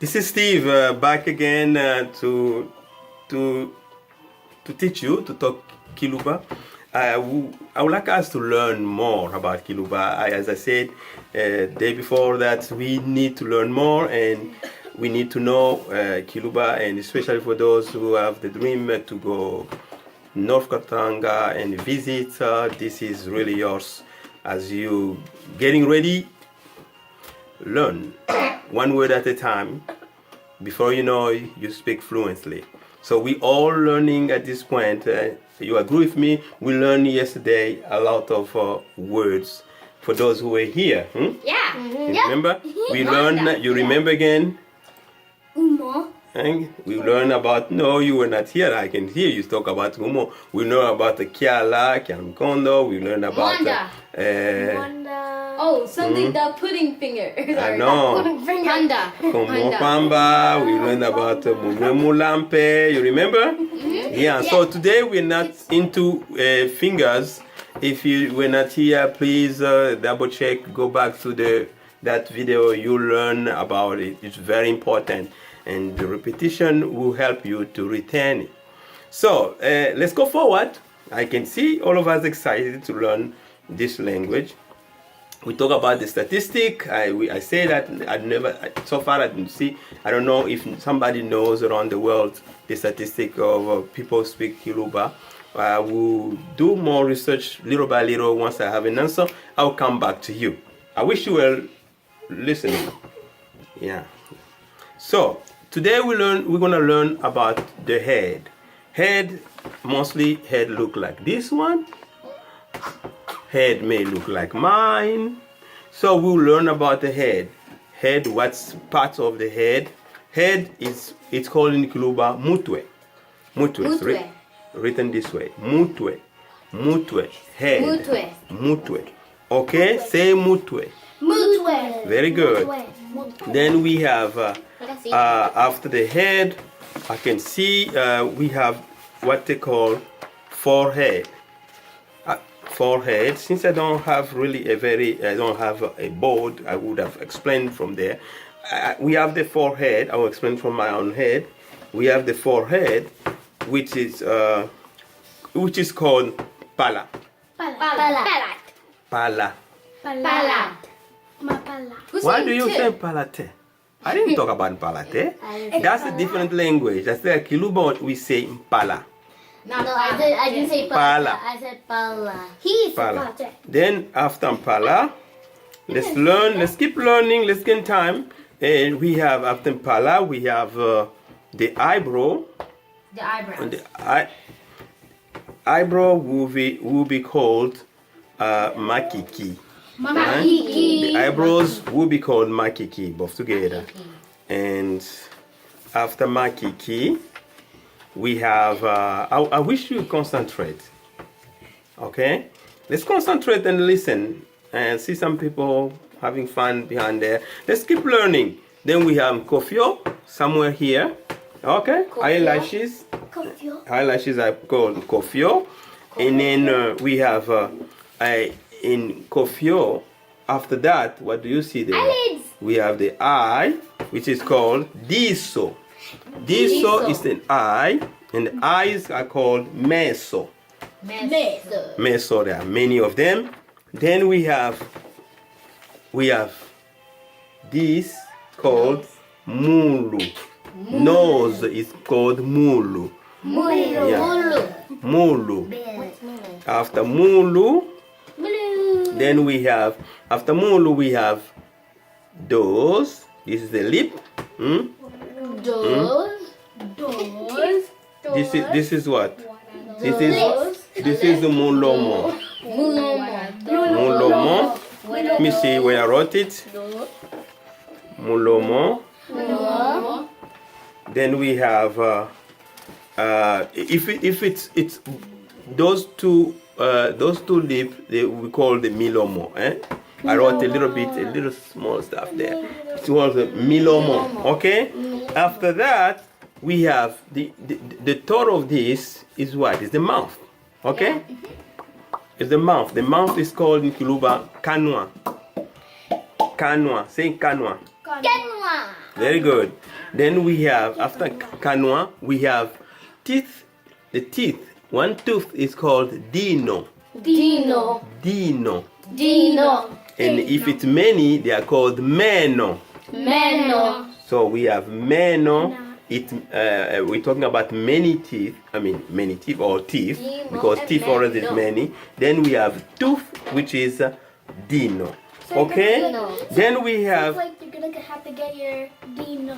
This is Steve back again to teach you to talk Kiluba. I would like us to learn more about Kiluba. As I said day before that, we need to learn more and we need to know Kiluba, and especially for those who have the dream to go North Katanga and visit. This is really yours. As you getting ready, learn one word at a time. Before you know, you speak fluently. So we all learning at this point. You agree with me? We learned yesterday a lot of words for those who were here. Yeah. You remember? We learned. You remember again? Umo. And we learn about, no, you were not here. I can hear you talk about Umo. We learn about the Kiala, Kiamkondo. We learn about Oh, something the pudding finger. I know. Panda. Pamba. We learn about Mulampe. You remember? Yeah. So today we're not into fingers. If you were not here, please double check. Go back to that video. You learn about it. It's very important, and the repetition will help you to retain it. So let's go forward. I can see all of us excited to learn this language. We talk about the statistic. I say that so far I didn't see. I don't know if somebody knows around the world the statistic of people speak Kiluba. I will do more research little by little. Once I have an answer, I'll come back to you. I wish you were listening. Yeah. So today we're gonna learn about the head. Head, mostly head look like this one. Head may look like mine. So we'll learn about the head. Head, what's parts of the head? Head it's called in Kiluba mutwe. Mutwe. Mutwe. Written this way. Mutwe. Mutwe. Head. Mutwe. Mutwe. Okay, say mutwe. Mutwe. Very good. Then we have after the head, I can see we have what they call forehead. Forehead. Since I don't have really I don't have a board, I would have explained from there. We have the forehead. I will explain from my own head. We have the forehead, which is called pala. Palat. Pala. Palat. Why do you say palate? I didn't talk about palate. That's a different language. That's like Kiluba. We say pala. No, I didn't say Pala. I said pala. He said Pala. Then after pala, let's keep learning, let's gain time. And we have after pala, we have the eyebrow. The eyebrows. And the eyebrow will be called makiki. Makiki. The eyebrows will be called makiki, both together. And after makiki, we have, I wish you concentrate. Okay? Let's concentrate and listen and see some people having fun behind there. Let's keep learning. Then we have kofio somewhere here. Okay? Kofio. Eyelashes. Eyelashes are called kofio. And then we have in kofio, after that, what do you see there? Eyelids. We have the eye, which is called diso. Diso is an eye, and the eyes are called meso. Meso, there are many of them. Then we have this called mulu. Nose is called mulu. Yeah. Mulu. After mulu, then we have those. This is the lip. This is what? This is the mulomo. Mulomo. Let me see where I wrote it. Mulomo. Then we have if it's those two lips, we call the milomo. I wrote a little small stuff there. It was the milomo. Okay. After that, we have the thought of this is what? Is the mouth. Okay? It's the mouth. The mouth is called in Kiluba kanwa. Canwa. Say canwa. Kenwa. Very good. Then we have, after canwa, we have teeth. The teeth. One tooth is called dino. Dino. Dino. Dino. And if it's many, they are called meno. Meno. So we have meno. We're talking about many teeth. I mean, many teeth or teeth, because teeth already is many. Then we have tooth, which is dino. Okay? Dino. Then we have, Like you're gonna have to get your Dino.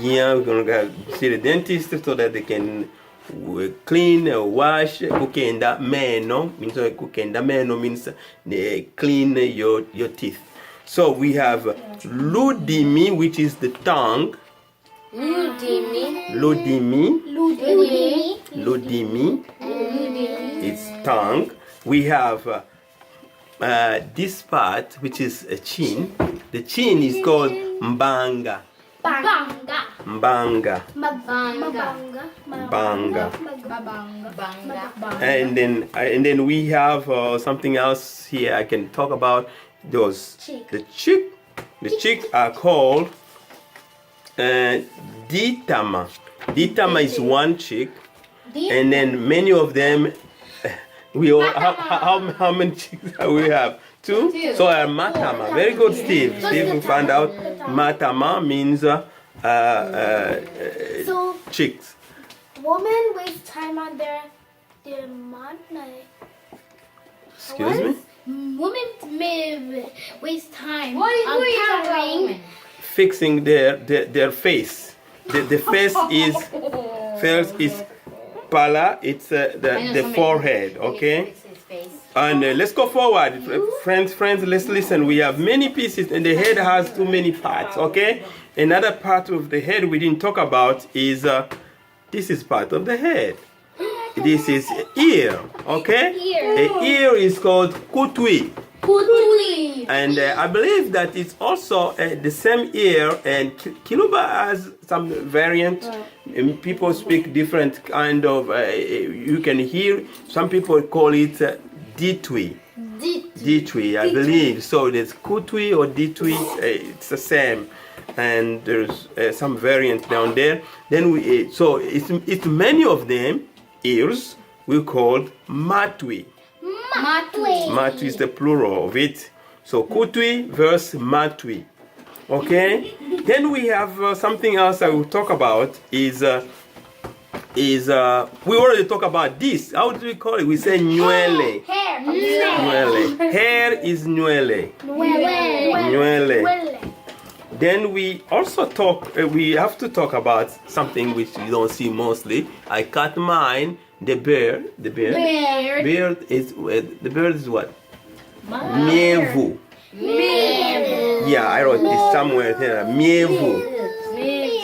yeah, we're gonna go see the dentist so that they can clean, wash, kukenda meno. Means kukenda meno means they clean your teeth. So we have ludimi, which is the tongue. Ludimi. Ludimi. Ludimi. Ludimi. It's tongue. We have this part, which is a chin. The chin is called mbanga. Banga. Mbanga. Banga. Banga. Banga. And then we have something else here I can talk about. Those the cheek are called ditama. Ditama is one cheek, and then many of them. We all how many cheeks do we have? Two. So matama. Very good, Steve. Steve found out matama means So cheeks. women waste time on their month. Excuse me. Women may waste time Who are you talking about, covering. women? Fixing their face. The face is first is pala. It's the forehead. Okay. And let's go forward, friends. Let's listen. We have many pieces, and the head has too many parts. Okay. Another part of the head we didn't talk about is this is part of the head. This is ear. Okay. The ear is called kutui. Kutuli. And I believe that it's also the same ear, and Kiluba has some variant. People speak different kind of, you can hear, some people call it ditui. Ditui, I believe. So there's kutui or ditui, it's the same. And there's some variant down there. Then so it's many of them, ears, we called matui. Matui is the plural of it. So kutui versus matui. Okay. Then we have something else I will talk about is we already talked about this. How do we call it? We say nuele. Hair. Nuele. Hair is nuele. Nuele. Then we also talk. We have to talk about something which you don't see mostly. I cut mine. The bird. Bird is the bird is what? Mievu. Yeah, I wrote this somewhere here. Mievu.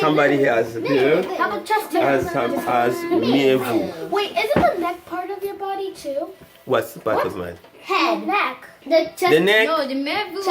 Somebody has a bird. How about chest Has mievu. Wait, isn't the neck part of your body too? What's part of mine? Head. Neck. The chest. The neck. No, the mevu.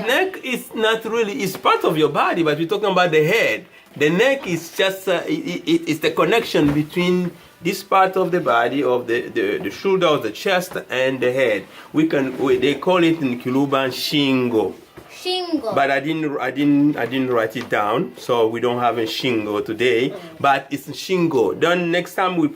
Neck is not really. It's part of your body, but we're talking about the head. The neck is just it's the connection between this part of the body, of the shoulder, of the chest, and the head. They call it in Kiluba shingo. Shingo. But I didn't write it down, so we don't have a shingo today. But it's shingo. Then next time we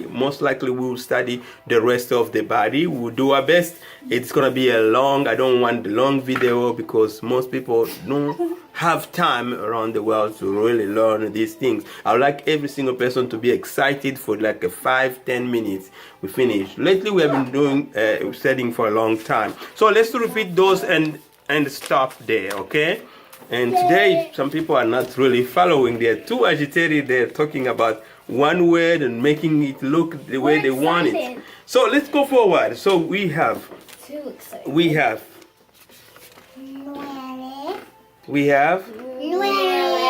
most likely will study the rest of the body. We'll do our best. It's gonna be a long. I don't want the long video because most people don't have time around the world to really learn these things. I would like every single person to be excited for like a 5-10 minutes. We finish. Lately we have been doing studying for a long time. So let's repeat those and stop there, okay? And today some people are not really following. They're too agitated. They're talking about one word and making it look the way they want it. So let's go forward. So we have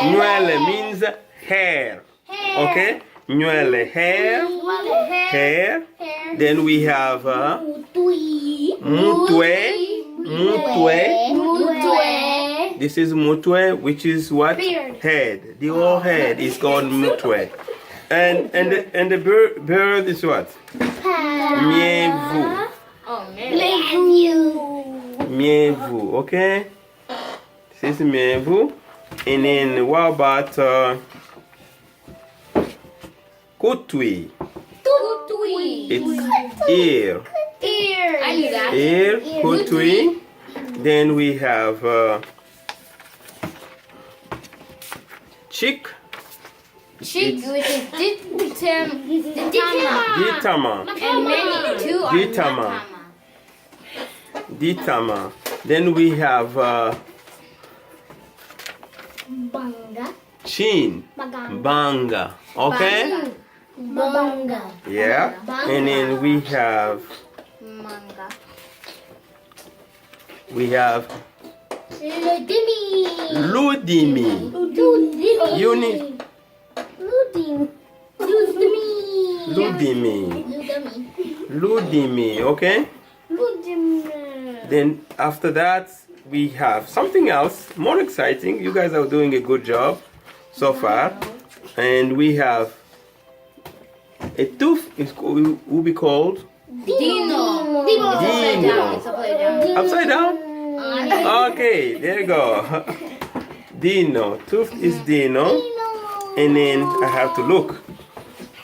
nuele means hair. Okay? Nuele, hair. Then we have mutwe. This is mutwe, which is what? Beard. Head. The whole head is called mutwe. And the bird is what? Mievu. Oh, man. Mievu, okay? Sisimevu. And then what about Kutui? Tutui. It's ear. Ear. I knew that. Ear, Kutui. Then we have chick. Chick, which is ditama. Ditama. And many two are Ditama. matama. Ditama. Then we have Banga. chin. Bagang. Banga. Okay? Banga. Yeah. And then we have Manga. Ludimi. Ludimi. Ludimi. You need Ludimi. Ludimi. Ludimi. Ludimi. Okay? Ludimi. Then after that, we have something else more exciting. You guys are doing a good job so far. And we have a tooth will be called Dino. Dino. It's upside down. upside down. Okay, there you go. Dino. Tooth is Dino. And then I have to look.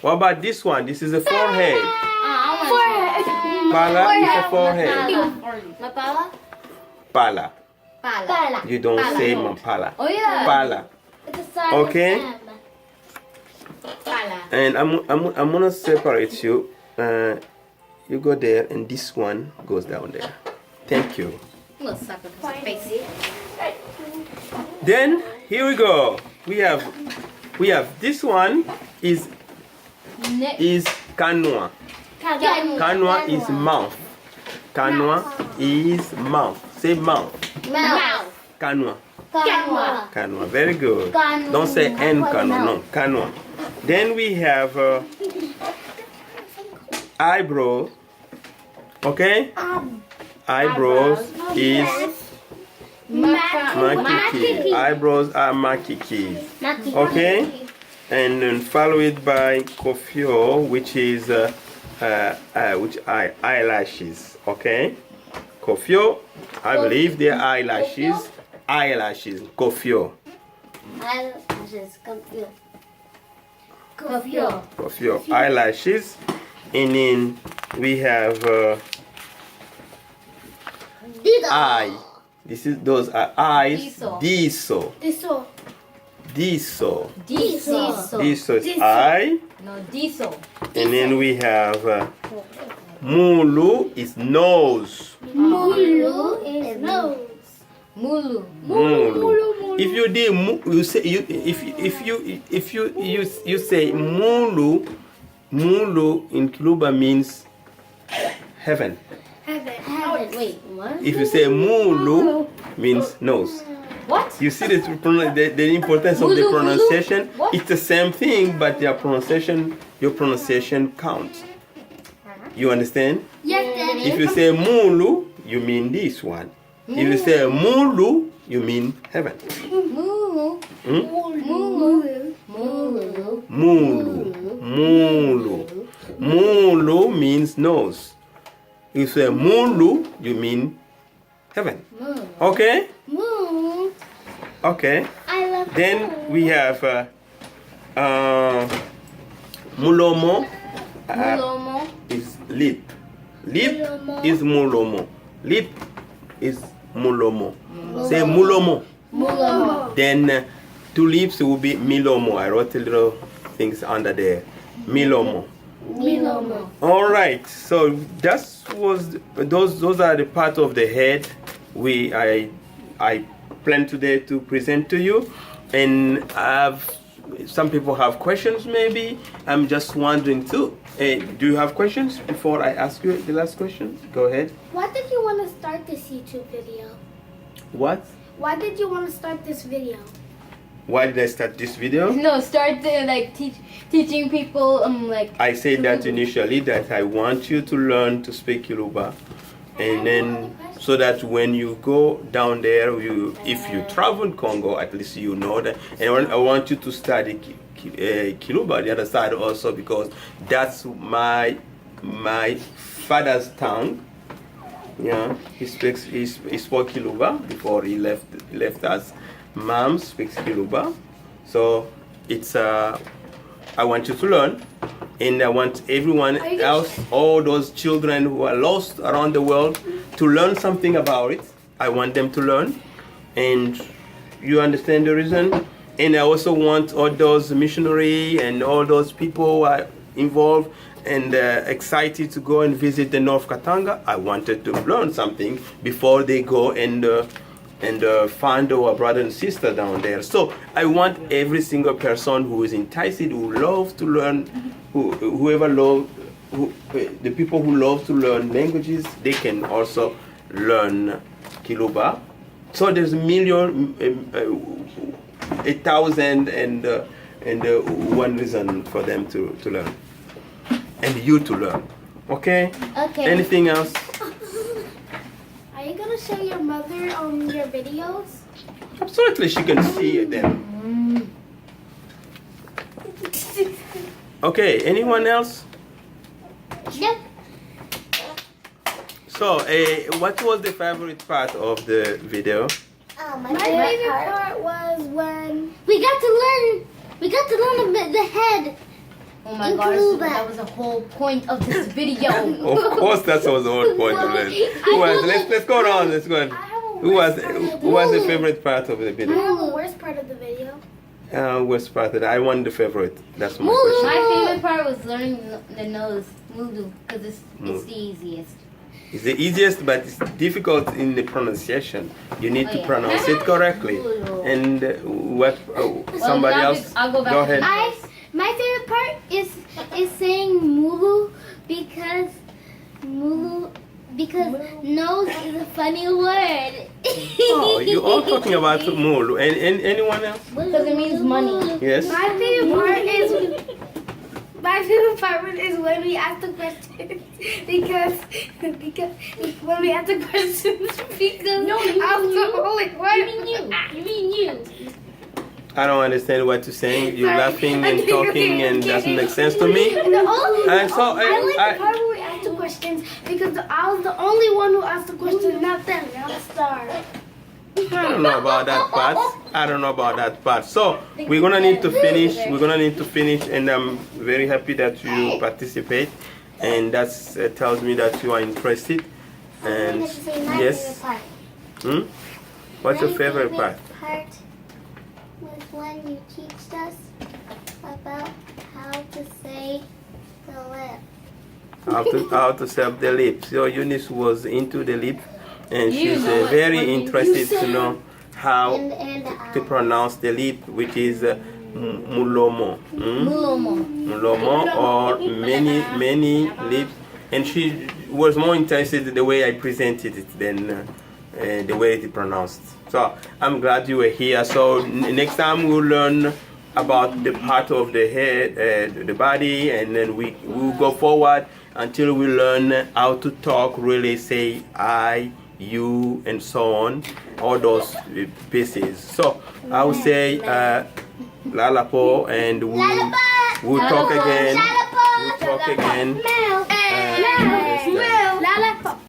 What about this one? This is a forehead. Pala is a forehead. Mapala? Pala. Pala. You don't say Mapala. Oh yeah. Pala. It's a sign Okay. of M. Pala. And I'm gonna separate you. You go there, and this one goes down there. Thank you. Little sucker for some face. Then here we go. We have this one is kanwa. Kanwa is mouth. Kanwa is mouth. Say mouth. Mouth. Kanwa. Kanwa. Kanwa. Very good. Kanwa. Don't say N kanwa. No, kanwa. Then we have eyebrow. Okay? Eyebrows is makiki. Eyebrows are makiki. Okay? And then follow it by kofio, which is eyelashes. Okay? Kofio, I believe they're eyelashes. Eyelashes. Kofio. Kofio. Eyelashes. And then we have eye. Those are eyes. Diso. Diso. Diso. Diso. Diso is eye. No, diesel. And then we have mulu is nose. Mulu is nose. Mulu. Mulu. If you did you say you say mulu, mulu in Kiluba means heaven. Heaven. Wait, what? If you say mulu means nose. What? You see the importance of the Mulu, pronunciation. mulu? What? It's the same thing, but your pronunciation counts. You understand? Yes, Daddy. If you say mulu, you mean this one. If you say mulu, you mean heaven. Mulu. Hmm? Mulu. Mulu. Mulu. Mulu. Mulu means nose. If you say mulu, you mean heaven. Okay? Moon. Okay. I love Then we have mulomo. Mulomo. Is lip. Lip Mulomo. is mulomo. Lip is mulomo. Say mulomo. Mulomo. Then two lips will be milomo. I wrote a little things under there. Milomo. Milomo. All right. So those are the part of the head I plan today to present to you, and some people have questions. Maybe I'm just wondering too. Do you have questions before I ask you the last question? Go ahead. Why did you want to start this YouTube video? What? Why did you want to start this video? Why did I start this video? No, start teaching people like. I said that initially that I want you to learn to speak Kiluba, and then so that when you go down there, if you travel in Congo, at least you know that. And I want you to study Kiluba, the other side also, because that's my father's tongue, Yeah, he spoke Kiluba before he left us. Mom speaks Kiluba, so it's I want you to learn, and I want everyone else, all those children who are lost around the world, to learn something about it. I want them to learn, and you understand the reason. And I also want all those missionary and all those people who are involved and excited to go and visit the North Katanga. I wanted to learn something before they go and find our brother and sister down there. So I want every single person who is enticed, who loves to learn, the people who love to learn languages, they can also learn Kiluba. So there's a million, 1,000 and one reason for them to learn. And you to learn. Okay? Okay. Anything else? Are you gonna show your mother your videos? Absolutely, she can see them. Okay, anyone else? Yep. So, what was the favorite part of the video? My favorite part was when We got to learn the head. Oh my In gosh, Kiluba. that was the whole point of this video. Of course, that was the whole point of it. Let's go on. Let's go on. Who was the favorite part of the I video? have the worst part of the video. Worst part. I want the favorite. That's my My question. favorite part was learning the nose, Mudu, because it's the easiest. It's the easiest, but it's difficult in the pronunciation. You need to yeah. pronounce it correctly. And what? Somebody now else? I'll go back Go to ahead. My favorite part is saying mulu because nose is a funny word. Oh, you all talking about mulu. And anyone else? Because it means money. Yes. My favorite part is when we ask the questions because when we ask the questions because No, you I'm mean the you. only one. You mean you. I don't understand what you're saying. You're laughing and talking and doesn't make sense to me. And And so I like the part where we ask the questions because I was the only one who asked the questions, not them. You're the star. I don't know about that part. I don't know about that part. So we're gonna need to finish. And I'm very happy that you participate, and that tells me that you are interested. And yes, what's your favorite part? Part was when you teached us about how to say the lip. How to say the lips. So Eunice was into the lip, and You she's know it. very interested to know how And to pronounce the lip, which is mulomo. Mulomo. Mulomo, or many lips. And she was more interested in the way I presented it than the way it pronounced. So I'm glad you were here. So next time we'll learn about the part of the head, the body, and then we'll go forward until we learn how to talk, really say I, you, and so on, all those pieces. So I will say lalapo, and we'll talk again. We'll talk again. Lalapo.